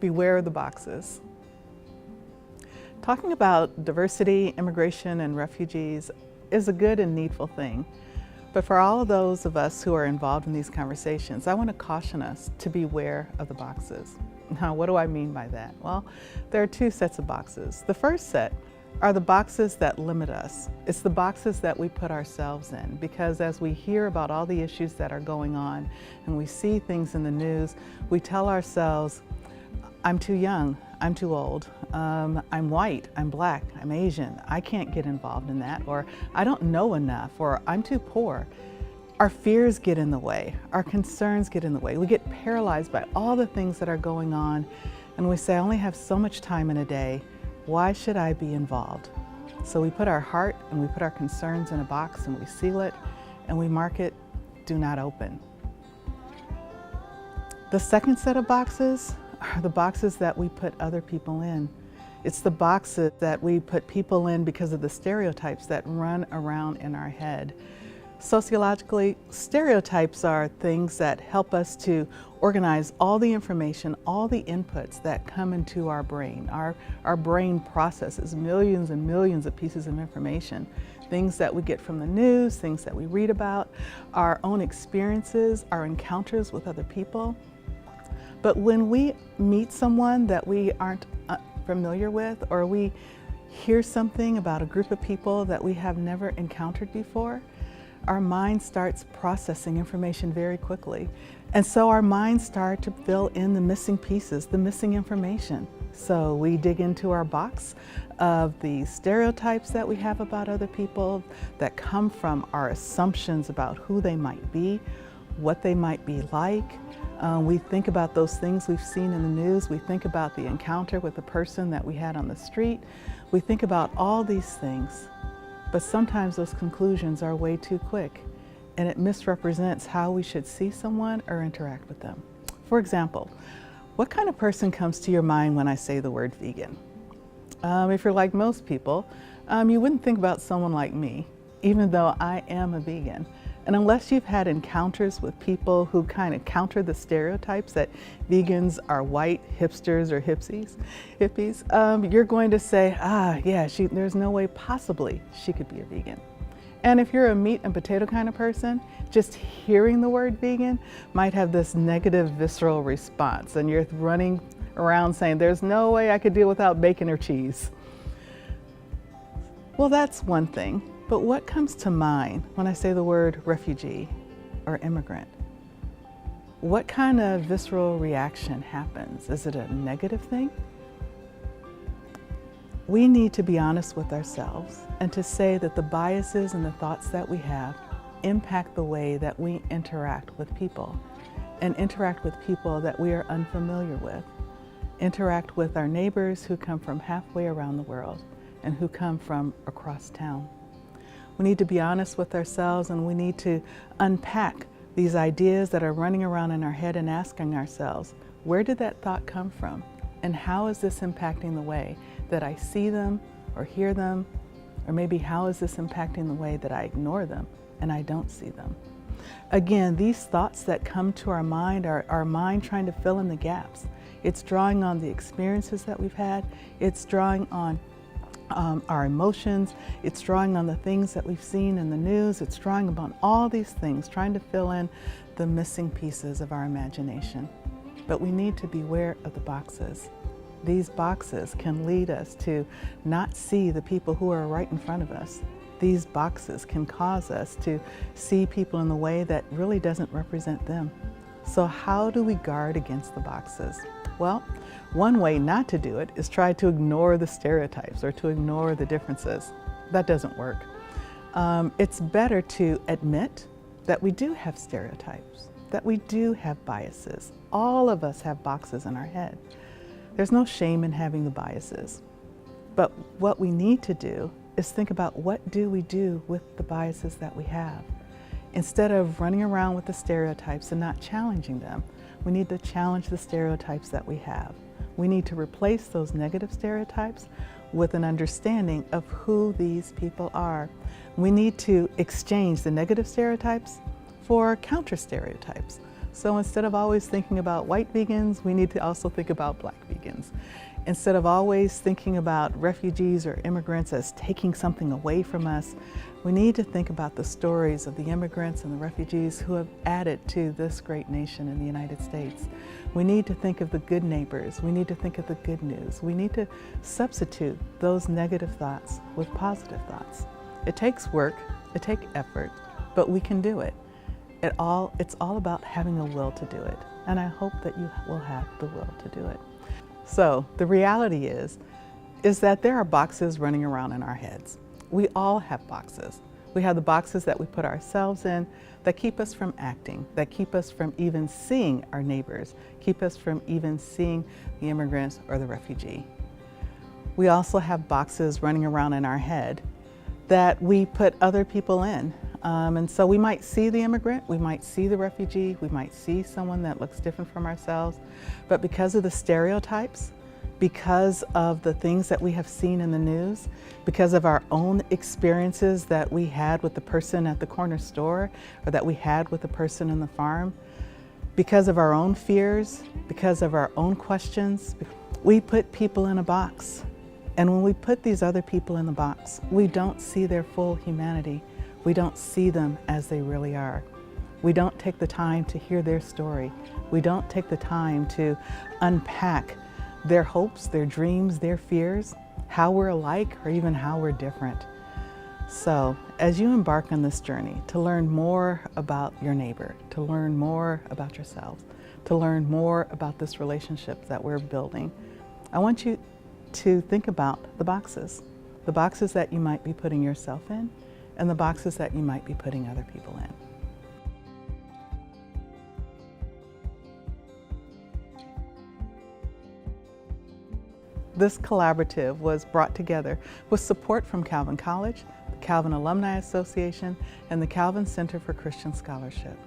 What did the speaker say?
Beware of the boxes. Talking about diversity, immigration, and refugees is a good and needful thing. But for all of those of us who are involved in these conversations, I want to caution us to beware of the boxes. Now, what do I mean by that? Well, there are two sets of boxes. The first set are the boxes that limit us. It's the boxes that we put ourselves in, because as we hear about all the issues that are going on and we see things in the news, we tell ourselves, I'm too young, I'm too old, I'm white, I'm black, I'm Asian, I can't get involved in that, or I don't know enough, or I'm too poor. Our fears get in the way, our concerns get in the way. We get paralyzed by all the things that are going on, and we say, I only have so much time in a day, why should I be involved? So we put our heart and we put our concerns in a box and we seal it and we mark it, do not open. The second set of boxes are the boxes that we put other people in. It's the boxes that we put people in because of the stereotypes that run around in our head. Sociologically, stereotypes are things that help us to organize all the information, all the inputs that come into our brain. Our brain processes millions and millions of pieces of information. Things that we get from the news, things that we read about, our own experiences, our encounters with other people. But when we meet someone that we aren't familiar with, or we hear something about a group of people that we have never encountered before, our mind starts processing information very quickly. And so our minds start to fill in the missing pieces, the missing information. So we dig into our box of the stereotypes that we have about other people that come from our assumptions about who they might be, what they might be like. We think about those things we've seen in the news. We think about the encounter with the person that we had on the street. We think about all these things, but sometimes those conclusions are way too quick, and it misrepresents how we should see someone or interact with them. For example, what kind of person comes to your mind when I say the word vegan? If you're like most people, you wouldn't think about someone like me, even though I am a vegan. And unless you've had encounters with people who kind of counter the stereotypes that vegans are white, hipsters, or hippies, you're going to say, yeah, there's no way possibly she could be a vegan. And if you're a meat and potato kind of person, just hearing the word vegan might have this negative visceral response, and you're running around saying, there's no way I could deal without bacon or cheese. Well, that's one thing. But what comes to mind when I say the word refugee or immigrant? What kind of visceral reaction happens? Is it a negative thing? We need to be honest with ourselves and to say that the biases and the thoughts that we have impact the way that we interact with people, and interact with people that we are unfamiliar with, interact with our neighbors who come from halfway around the world and who come from across town. We need to be honest with ourselves, and we need to unpack these ideas that are running around in our head and asking ourselves, where did that thought come from? And how is this impacting the way that I see them or hear them? Or maybe how is this impacting the way that I ignore them and I don't see them? Again, these thoughts that come to our mind are our mind trying to fill in the gaps. It's drawing on the experiences that we've had. It's drawing on our emotions, it's drawing on the things that we've seen in the news, it's drawing upon all these things, trying to fill in the missing pieces of our imagination. But we need to beware of the boxes. These boxes can lead us to not see the people who are right in front of us. These boxes can cause us to see people in the way that really doesn't represent them. So how do we guard against the boxes? Well, one way not to do it is try to ignore the stereotypes or to ignore the differences. That doesn't work. It's better to admit that we do have stereotypes, that we do have biases. All of us have boxes in our head. There's no shame in having the biases. But what we need to do is think about, what do we do with the biases that we have? Instead of running around with the stereotypes and not challenging them, we need to challenge the stereotypes that we have. We need to replace those negative stereotypes with an understanding of who these people are. We need to exchange the negative stereotypes for counter stereotypes, So instead of always thinking about white vegans, we need to also think about Black vegans. Instead of always thinking about refugees or immigrants as taking something away from us, we need to think about the stories of the immigrants and the refugees who have added to this great nation in the United States. We need to think of the good neighbors. We need to think of the good news. We need to substitute those negative thoughts with positive thoughts. It takes work, it takes effort, but we can do it. It's all about having a will to do it, and I hope that you will have the will to do it. So the reality is that there are boxes running around in our heads. We all have boxes. We have the boxes that we put ourselves in that keep us from acting, that keep us from even seeing our neighbors, keep us from even seeing the immigrants or the refugee. We also have boxes running around in our head that we put other people in. And so we might see the immigrant, we might see the refugee, we might see someone that looks different from ourselves, but because of the stereotypes, because of the things that we have seen in the news, because of our own experiences that we had with the person at the corner store or that we had with the person in the farm, because of our own fears, because of our own questions, we put people in a box. And when we put these other people in the box, we don't see their full humanity. We don't see them as they really are. We don't take the time to hear their story. We don't take the time to unpack their hopes, their dreams, their fears, how we're alike or even how we're different. So as you embark on this journey to learn more about your neighbor, to learn more about yourselves, to learn more about this relationship that we're building, I want you to think about the boxes that you might be putting yourself in, and the boxes that you might be putting other people in. This collaborative was brought together with support from Calvin College, the Calvin Alumni Association, and the Calvin Center for Christian Scholarship.